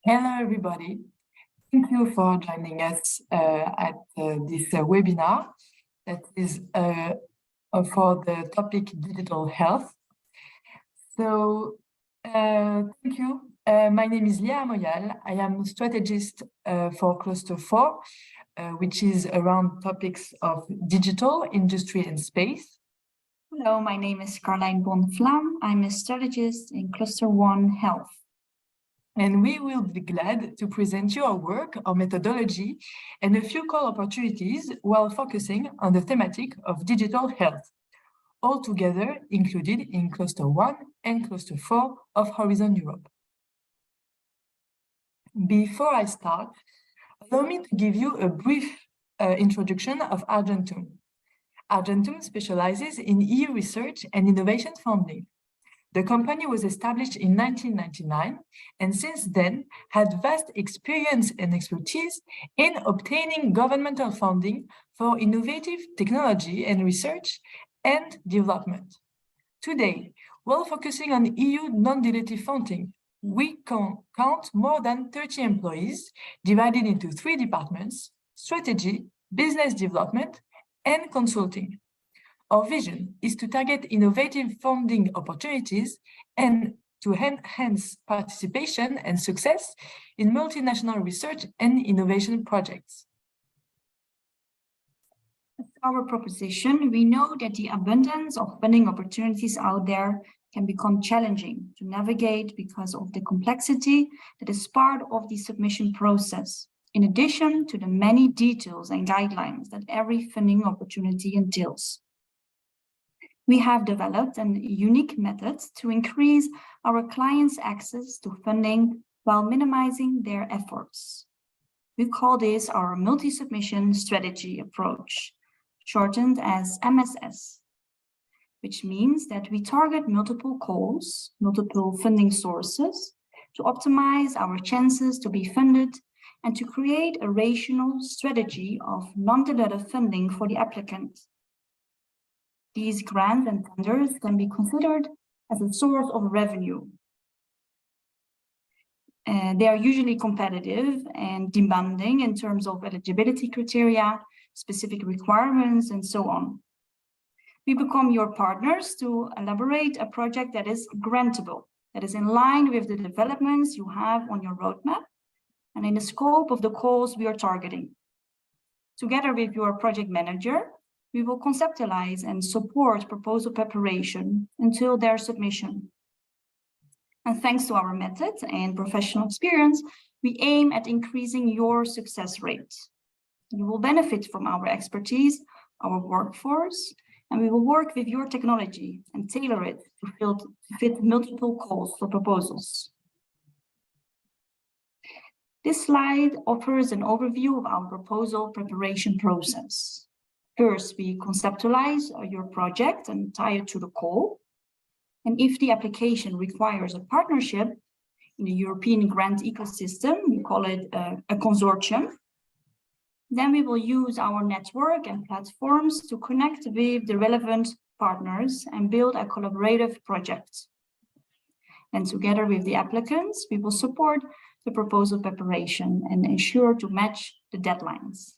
Hello, everybody. Thank you for joining us at this webinar that is for the topic digital health. So thank you. My name is Lia Moyal. I am strategist for Cluster 4, which is around topics of digital, industry and space. Hello, my name is Carlijn Bon-Vlaam. I'm a strategist in Cluster 1 Health. And we will be glad to present you our work, our methodology, and a few core opportunities while focusing on the thematic of digital health, all together included in Cluster 1 and Cluster 4 of Horizon Europe. Before I start, allow me to give you a brief introduction of Argentum. Argentum specializes in EU research and innovation funding. The company was established in 1999 and since then had vast experience and expertise in obtaining governmental funding for innovative technology and research and development. Today, while focusing on EU non-dilutive funding, we count more than 30 employees divided into 3 departments: strategy, business development, and consulting. Our vision is to target innovative funding opportunities and to enhance participation and success in multinational research and innovation projects. As our proposition, we know that the abundance of funding opportunities out there can become challenging to navigate because of the complexity that is part of the submission process, in addition to the many details and guidelines that every funding opportunity entails. We have developed a unique method to increase our clients' access to funding while minimizing their efforts. We call this our multi-submission strategy approach, shortened as MSS, which means that we target multiple calls, multiple funding sources to optimize our chances to be funded and to create a rational strategy of non-dilutive funding for the applicant. These grants and tenders can be considered as a source of revenue. They are usually competitive and demanding in terms of eligibility criteria, specific requirements, and so on. We become your partners to elaborate a project that is grantable, that is in line with the developments you have on your roadmap and in the scope of the calls we are targeting. Together with your project manager, we will conceptualize and support proposal preparation until their submission. And thanks to our method and professional experience, we aim at increasing your success rate. You will benefit from our expertise, our workforce, and we will work with your technology and tailor it to fit multiple calls for proposals. This slide offers an overview of our proposal preparation process. First, we conceptualize your project and tie it to the call. And if the application requires a partnership in the European grant ecosystem, we call it a consortium, then we will use our network and platforms to connect with the relevant partners and build a collaborative project. And together with the applicants, we will support the proposal preparation and ensure to match the deadlines.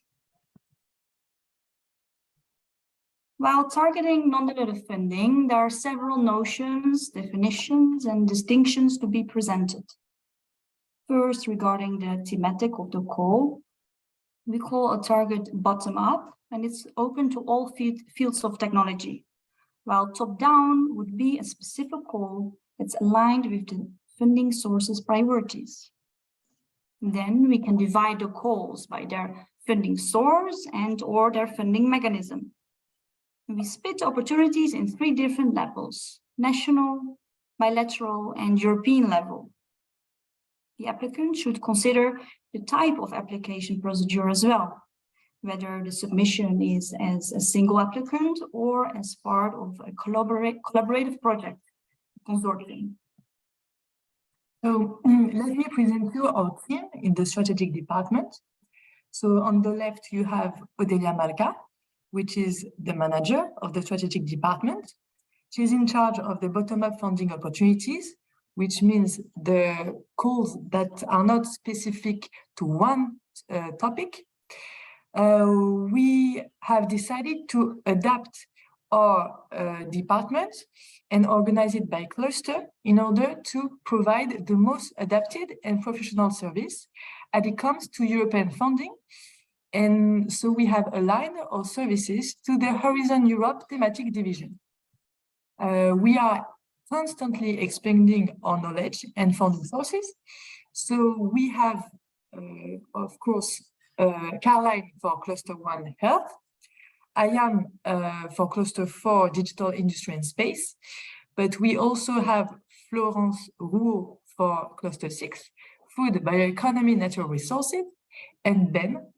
While targeting non-dilutive funding, there are several notions, definitions, and distinctions to be presented. First, regarding the thematic of the call, we call a target bottom-up, and it's open to all fields of technology, while top-down would be a specific call that's aligned with the funding source's priorities. Then we can divide the calls by their funding source and/or their funding mechanism. We split opportunities in 3 different levels: national, bilateral, and European level. The applicant should consider the type of application procedure as well, whether the submission is as a single applicant or as part of a collaborative project, consortium. So let me present you our team in the strategic department. So on the left, you have Odelia Malka, which is the manager of the strategic department. She's in charge of the bottom-up funding opportunities, which means the calls that are not specific to one topic, we have decided to adapt our department and organize it by cluster in order to provide the most adapted and professional service as it comes to European funding. And so we have aligned our services to the Horizon Europe thematic division. We are constantly expanding our knowledge and funding sources. So we have, of course, Caroline for Cluster 1 Health. I am for Cluster 4 Digital Industry and Space, but we also have Florence Rouault for Cluster 6, Food, Bioeconomy, Natural Resources, and Ben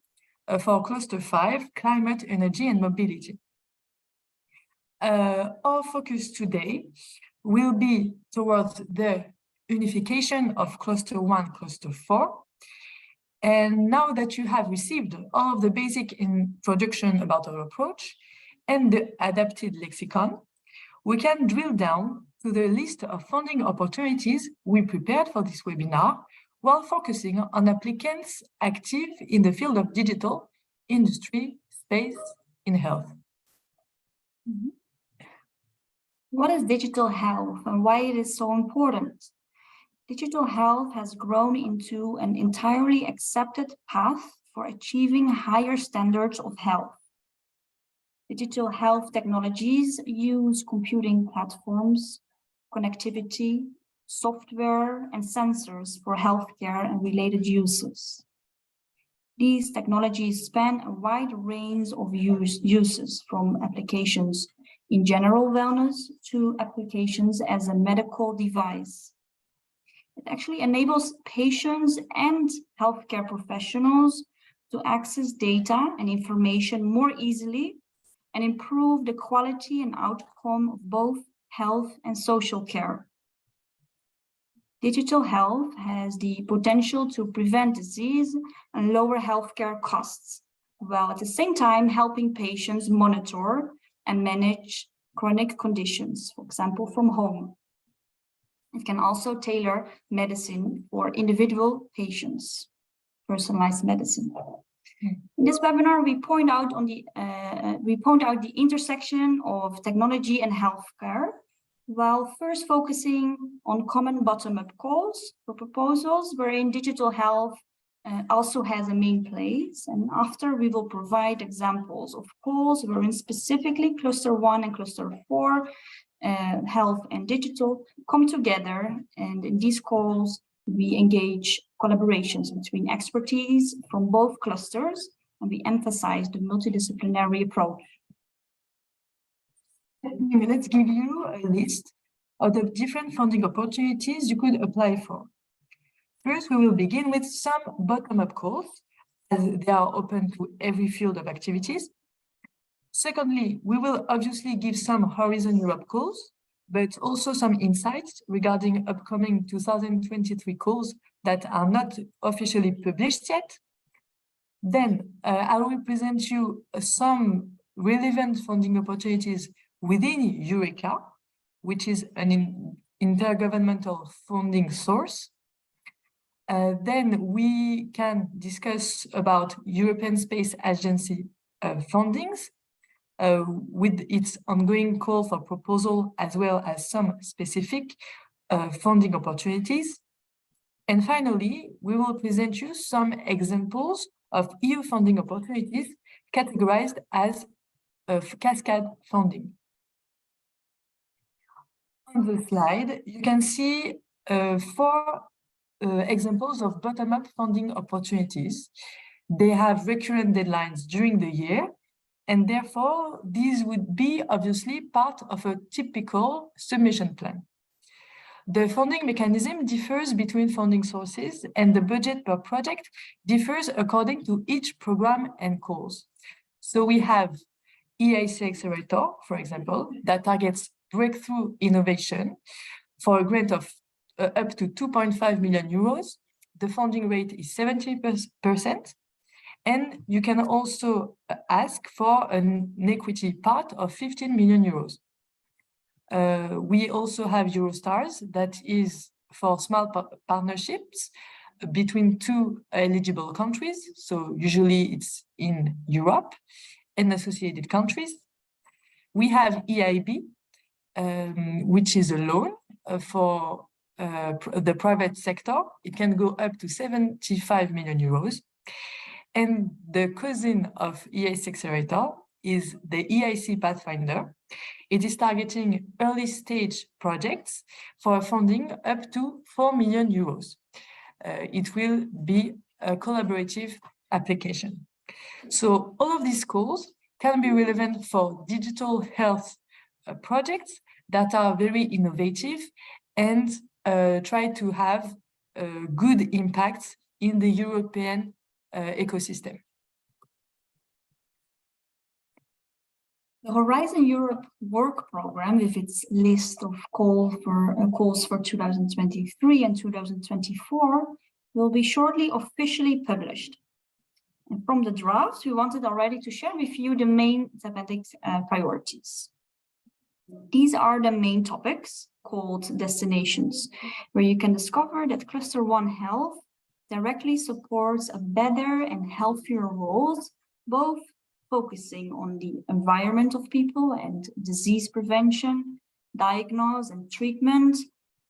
for Cluster 5, Climate, Energy and Mobility. Our focus today will be towards the unification of Cluster 1, Cluster 4. And now that you have received all of the basic introduction about our approach and the adapted lexicon, we can drill down to the list of funding opportunities we prepared for this webinar while focusing on applicants active in the field of digital, industry, space, and health. Mm-hmm. What is digital health and why it is so important? Digital health has grown into an entirely accepted path for achieving higher standards of health. Digital health technologies use computing platforms, connectivity, software, and sensors for healthcare and related uses. These technologies span a wide range of uses, from applications in general wellness to applications as a medical device. It actually enables patients and healthcare professionals to access data and information more easily and improve the quality and outcome of both health and social care. Digital health has the potential to prevent disease and lower healthcare costs, while at the same time helping patients monitor and manage chronic conditions, for example, from home. It can also tailor medicine for individual patients, personalized medicine. In this webinar, we point out the intersection of technology and healthcare, while first focusing on common bottom-up calls for proposals wherein digital health also has a main place. And after, we will provide examples of calls wherein specifically Cluster 1 and Cluster 4 health and digital come together, and in these calls we engage collaborations between expertise from both clusters, and we emphasize the multidisciplinary approach. Let's give you a list of the different funding opportunities you could apply for. First, we will begin with some bottom-up calls, as they are open to every field of activities. Secondly, we will obviously give some Horizon Europe calls, but also some insights regarding upcoming 2023 calls that are not officially published yet. Then I will present you some relevant funding opportunities within Eureka, which is an intergovernmental funding source. Then we can discuss about European Space Agency fundings, with its ongoing call for proposal, as well as some specific funding opportunities. And finally, we will present you some examples of EU funding opportunities categorized as Cascade funding. On the slide, you can see 4 examples of bottom-up funding opportunities. They have recurrent deadlines during the year, and therefore, these would be obviously part of a typical submission plan. The funding mechanism differs between funding sources, and the budget per project differs according to each program and calls. So we have EIC Accelerator, for example, that targets breakthrough innovation for a grant of up to 2.5 million euros. The funding rate is 70%. And you can also ask for an equity part of 15 million euros. We also have Eurostars, that is for small partnerships between two eligible countries. So usually it's in Europe and associated countries. We have EIB, which is a loan for the private sector. It can go up to 75 million euros. And the cousin of EIC Accelerator is the EIC Pathfinder. It is targeting early stage projects for funding up to 4 million euros. It will be a collaborative application. So all of these calls can be relevant for digital health projects that are very innovative and try to have good impacts in the European ecosystem. The Horizon Europe work program, with its list of calls for 2023 and 2024, will be shortly officially published. And from the drafts, we wanted already to share with you the main thematic priorities. These are the main topics called destinations, where you can discover that Cluster 1 Health directly supports a better and healthier world, both focusing on the environment of people and disease prevention, diagnosis and treatment,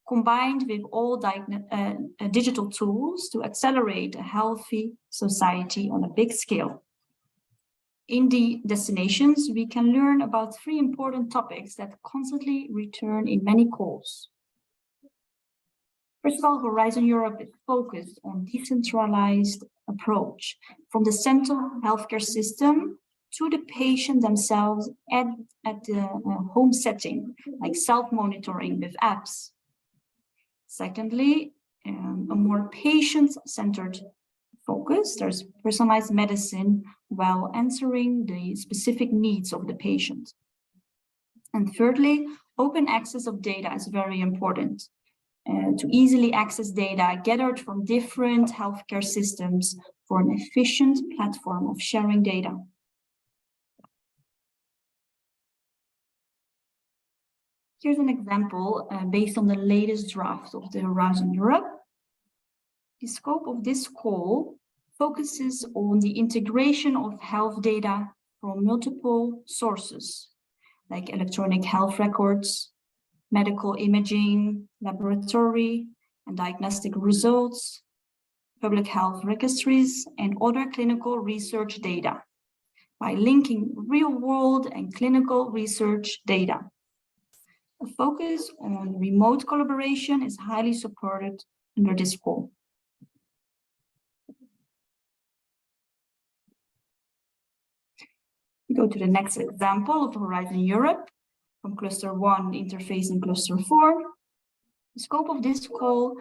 combined with all digital tools to accelerate a healthy society on a big scale. In the destinations, we can learn about 3 important topics that constantly return in many calls. First of all, Horizon Europe is focused on decentralized approach from the central healthcare system to the patient themselves at the home setting, like self-monitoring with apps. Secondly, a more patient-centered focus. There's personalized medicine while answering the specific needs of the patient. And thirdly, open access of data is very important. To easily access data gathered from different healthcare systems for an efficient platform of sharing data. Here's an example based on the latest draft of the Horizon Europe. The scope of this call focuses on the integration of health data from multiple sources, like electronic health records, medical imaging, laboratory and diagnostic results, public health registries, and other clinical research data by linking real-world and clinical research data. A focus on remote collaboration is highly supported under this call. We go to the next example of Horizon Europe from Cluster 1 interfacing Cluster 4. The scope of this call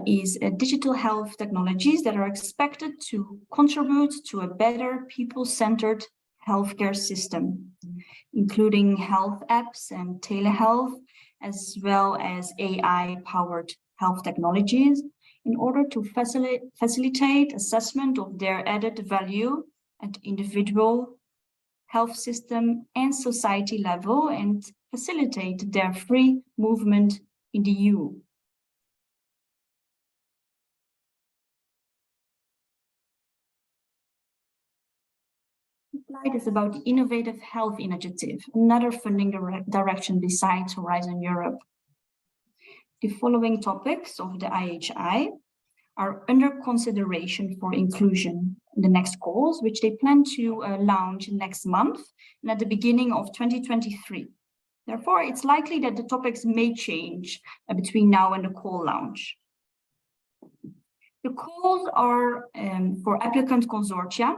is digital health technologies that are expected to contribute to a better people-centered healthcare system, including health apps and telehealth, as well as AI-powered health technologies, in order to facilitate assessment of their added value at individual, health system, and society level, and facilitate their free movement in the EU. This slide is about the Innovative Health Initiative, another funding direction besides Horizon Europe. The following topics of the IHI are under consideration for inclusion in the next calls, which they plan to launch next month and at the beginning of 2023. Therefore, it's likely that the topics may change between now and the call launch. The calls are for applicant consortia,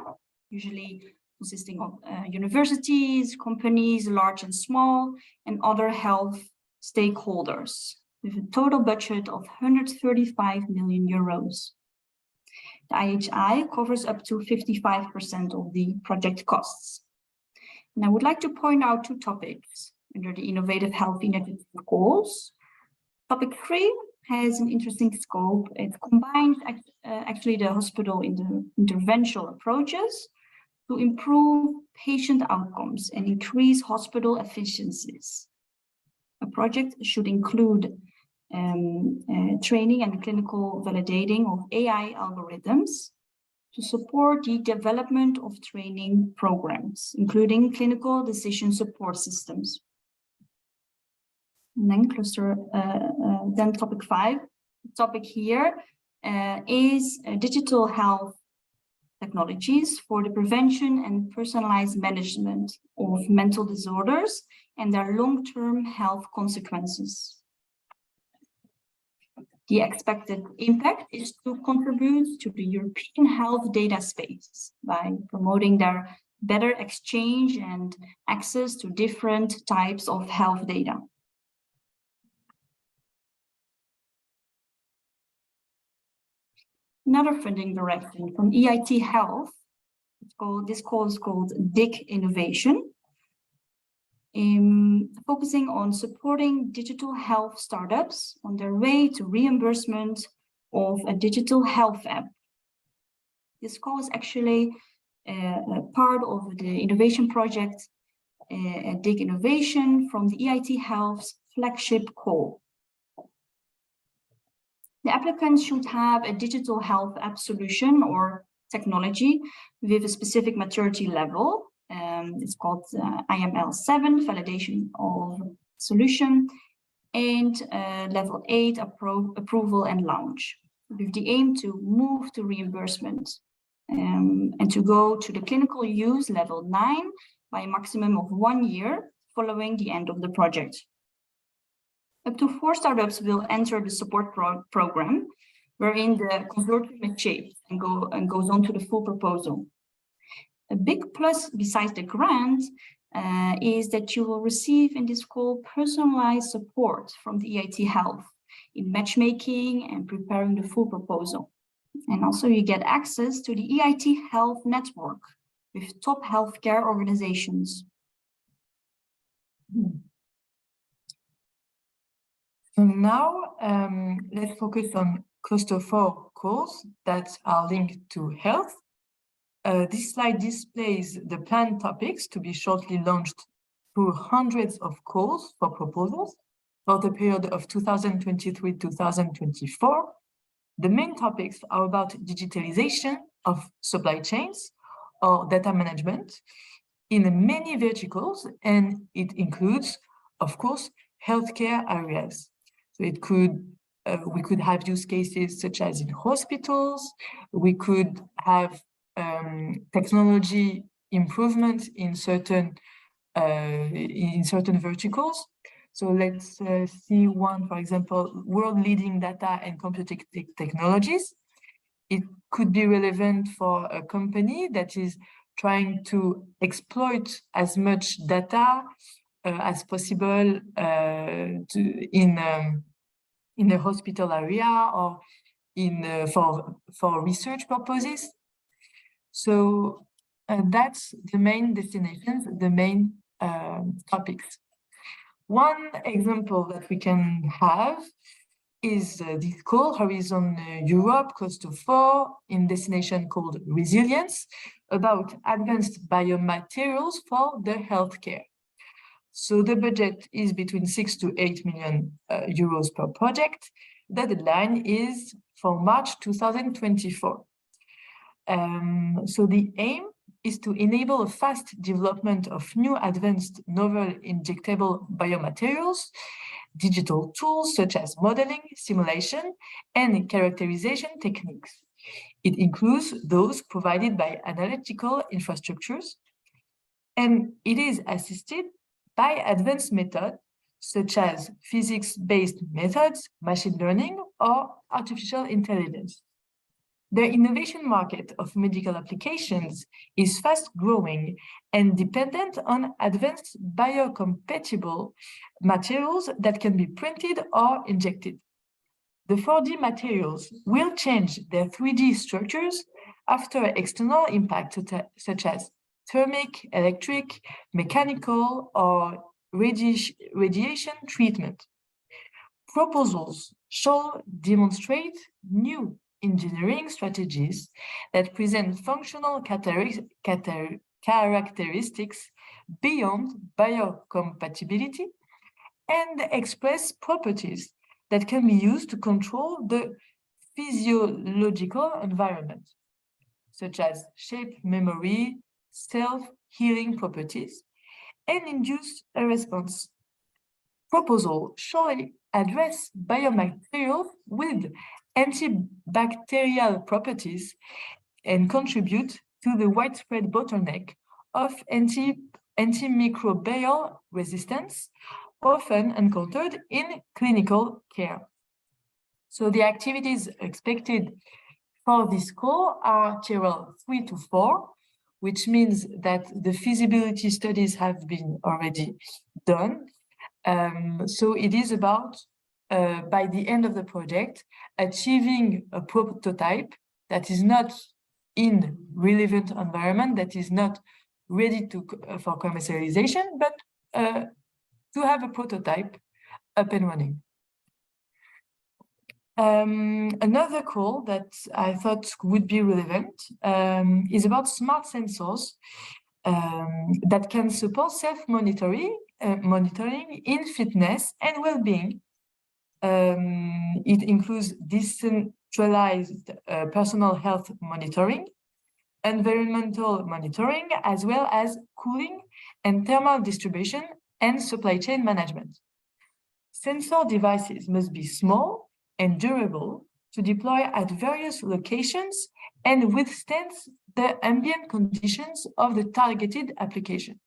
usually consisting of universities, companies, large and small, and other health stakeholders, with a total budget of 135 million euros. The IHI covers up to 55% of the project costs. And I would like to point out 2 topics under the Innovative Health Initiative calls. Topic 3 has an interesting scope. It combines actually the hospital interventional approaches to improve patient outcomes and increase hospital efficiencies. A project should include training and clinical validating of AI algorithms to support the development of training programs, including clinical decision support systems. And then then topic 5. The topic here is digital health technologies for the prevention and personalized management of mental disorders and their long-term health consequences. The expected impact is to contribute to the European health data space by promoting their better exchange and access to different types of health data. Another funding direction from EIT Health, this call is called Digitization, focusing on supporting digital health startups on their way to reimbursement of a digital health app. This call is actually part of the innovation project Digitization from the EIT Health's flagship call. The applicants should have a digital health app solution or technology with a specific maturity level. It's called IML7, validation of solution, and level 8, approval and launch, with the aim to move to reimbursement and to go to the clinical use level 9 by a maximum of 1 year following the end of the project. Up to 4 startups will enter the support program, wherein the consortium is shaped and goes on to the full proposal. A big plus besides the grant is that you will receive in this call personalized support from the EIT Health in matchmaking and preparing the full proposal. And also you get access to the EIT Health network with top healthcare organizations. So now let's focus on cluster 4 calls that are linked to health. This slide displays the planned topics to be shortly launched through hundreds of calls for proposals for the period of 2023-2024. The main topics are about digitalization of supply chains or data management in many verticals, and it includes, of course, healthcare areas. So it could, we could have use cases such as in hospitals. We could have technology improvement in certain verticals. So let's see one, for example, world-leading data and computing technologies. It could be relevant for a company that is trying to exploit as much data as possible in the hospital area or in for research purposes. So that's the main destinations, the main topics. One example that we can have is this call, Horizon Europe, Cluster 4, in destination called Resilience, about advanced biomaterials for the healthcare. So the budget is between 6 to 8 million euros per project. The deadline is for March 2024. So the aim is to enable a fast development of new advanced novel injectable biomaterials, digital tools such as modeling, simulation, and characterization techniques. It includes those provided by analytical infrastructures, and it is assisted by advanced methods such as physics-based methods, machine learning, or artificial intelligence. The innovation market of medical applications is fast growing and dependent on advanced biocompatible materials that can be printed or injected. The 4D materials will change their 3D structures after external impact such as thermic, electric, mechanical, or radiation treatment. Proposals shall demonstrate new engineering strategies that present functional characteristics beyond biocompatibility and express properties that can be used to control the physiological environment, such as shape memory, self-healing properties, and induce a response. Proposal shall address biomaterials with antibacterial properties and contribute to the widespread bottleneck of antimicrobial resistance, often encountered in clinical care. So the activities expected for this call are tier 3 to 4, which means that the feasibility studies have been already done. So it is about, by the end of the project, achieving a prototype that is not in relevant environment, that is not ready for commercialization, but to have a prototype up and running. Another call that I thought would be relevant is about smart sensors that can support self-monitoring in fitness and well-being. It includes decentralized personal health monitoring, environmental monitoring, as well as cooling and thermal distribution and supply chain management. Sensor devices must be small and durable to deploy at various locations and withstand the ambient conditions of the targeted application.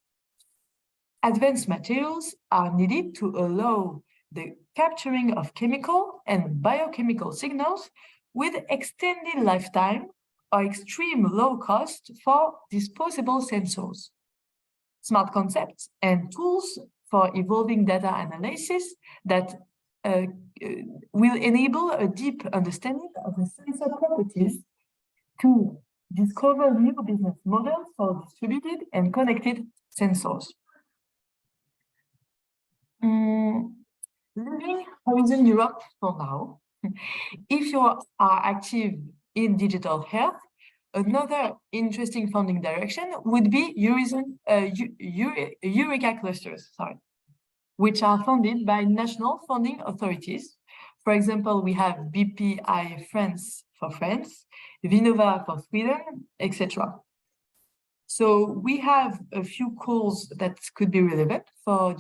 Advanced materials are needed to allow the capturing of chemical and biochemical signals with extended lifetime or extreme low cost for disposable sensors. Smart concepts and tools for evolving data analysis that will enable a deep understanding of the sensor properties to discover new business models for distributed and connected sensors. Leaving Horizon Europe for now, if you are active in digital health, another interesting funding direction would be Eureka clusters, which are funded by national funding authorities. For example, we have BPI France for France, Vinnova for Sweden, etc. So we have a few calls that could be relevant for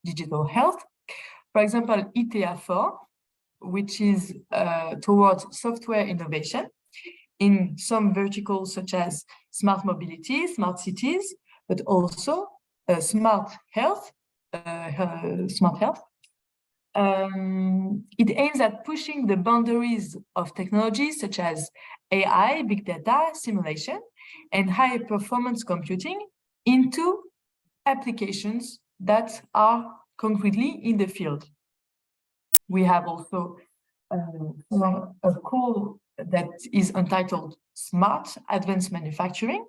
digital health. For example, ITA4, which is towards software innovation in some verticals such as smart mobility, smart cities, but also smart health. It aims at pushing the boundaries of technologies such as AI, big data, simulation, and high performance computing into applications that are concretely in the field. We have also a call that is entitled Smart Advanced Manufacturing.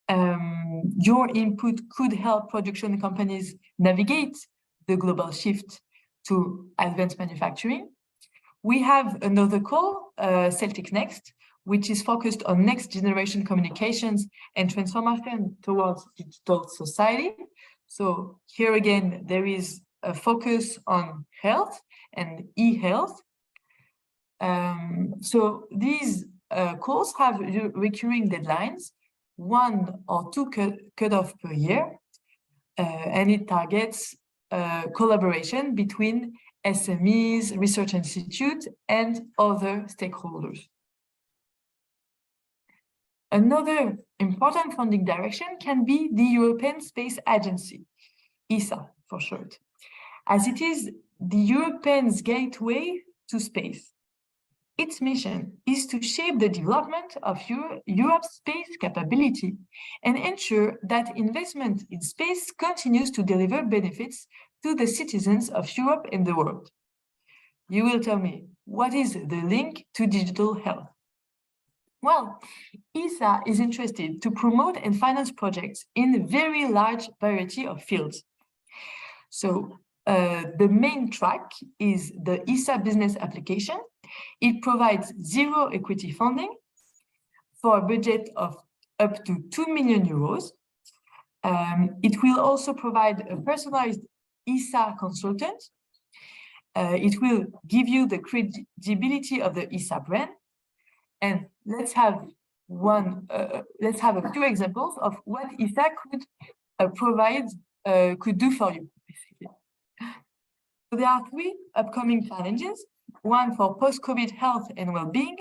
Your input could help production companies navigate the global shift to advanced manufacturing. We have another call, Celtic Next, which is focused on next generation communications and transformation towards digital society. So here again, there is a focus on health and e-health. So these calls have recurring deadlines, 1 or 2 cut-off per year, and it targets collaboration between SMEs, research institutes, and other stakeholders. Another important funding direction can be the European Space Agency, ESA for short, as it is the Europeans' gateway to space. Its mission is to shape the development of Europe's space capability and ensure that investment in space continues to deliver benefits to the citizens of Europe and the world. You will tell me, what is the link to digital health? Well, ESA is interested to promote and finance projects in a very large variety of fields. So the main track is the ESA business application. It provides zero equity funding for a budget of up to 2 million euros. It will also provide a personalized ESA consultant It will give you the credibility of the ESA brand. And let's have a few examples of what ESA could could do for you, basically. So there are 3 upcoming challenges: one for post-COVID health and well-being,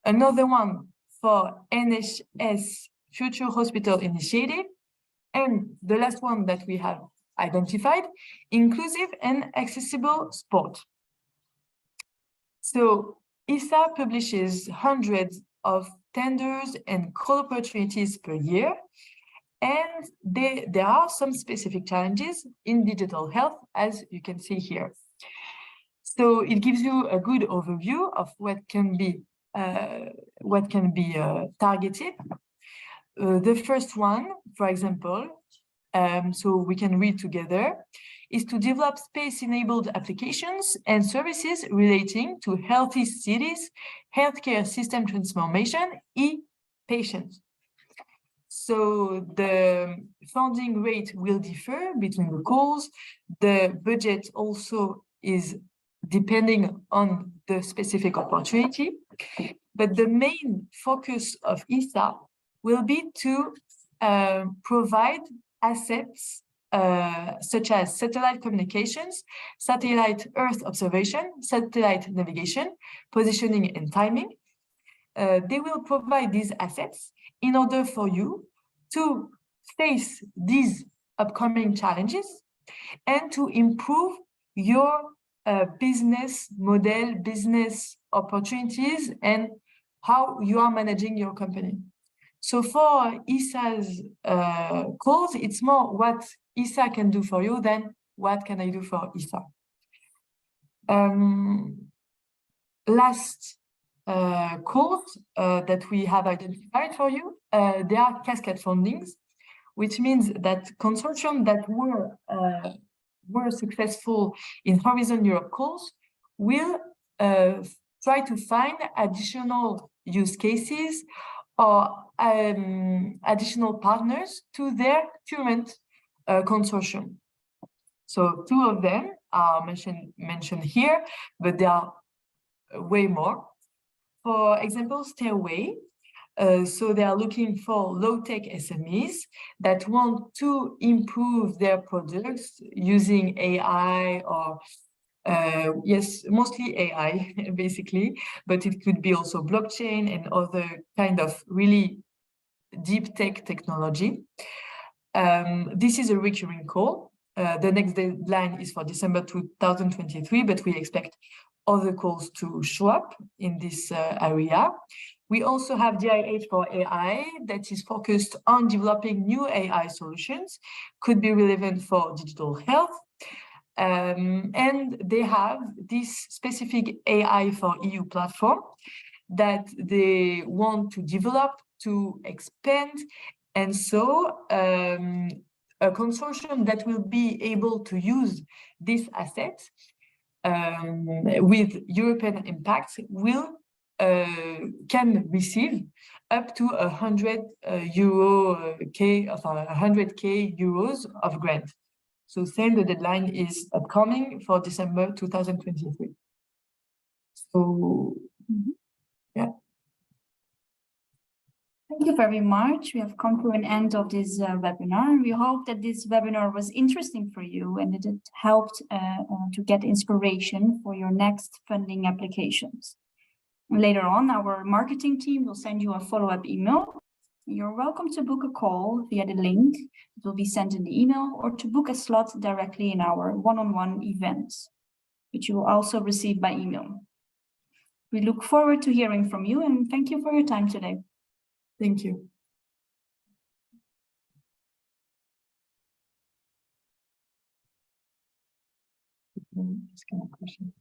another one for NHS Future Hospital Initiative, and the last one that we have identified, inclusive and accessible sport. So ESA publishes hundreds of tenders and call opportunities per year, and there are some specific challenges in digital health, as you can see here. So it gives you a good overview of what can be targeted. The first one, for example, so we can read together, is to develop space-enabled applications and services relating to healthy cities, healthcare system transformation, e-patients. So the funding rate will differ between the calls. The budget also is depending on the specific opportunity. But the main focus of ESA will be to provide assets such as satellite communications, satellite Earth observation, satellite navigation, positioning and timing. They will provide these assets in order for you to face these upcoming challenges and to improve your business model, business opportunities, and how you are managing your company. So for ESA's calls, it's more what ESA can do for you than what can I do for ESA. Last calls that we have identified for you, they are Cascade fundings, which means that consortium that were successful in Horizon Europe calls will try to find additional use cases or additional partners to their current consortium. So 2 of them are mentioned here, but there are way more. For example, Stairway. So they are looking for low-tech SMEs that want to improve their products using AI or yes, mostly AI, basically, but it could be also blockchain and other kind of really deep tech technology. This is a recurring call. The next deadline is for December 2023, but we expect other calls to show up in this area. We also have DIH for AI that is focused on developing new AI solutions, could be relevant for digital health. And they have this specific AI for EU platform that they want to develop, to expand. And so a consortium that will be able to use this asset with European impact will can receive up to 100K euros of grant. So same, the deadline is upcoming for December 2023. So yeah. Thank you very much. We have come to an end of this webinar. We hope that this webinar was interesting for you and that it helped to get inspiration for your next funding applications. Later on, our marketing team will send you a follow-up email. You're welcome to book a call via the link that will be sent in the email, or to book a slot directly in our one-on-one events, which you will also receive by email. We look forward to hearing from you, and thank you for your time today. Thank you. Just kind of question.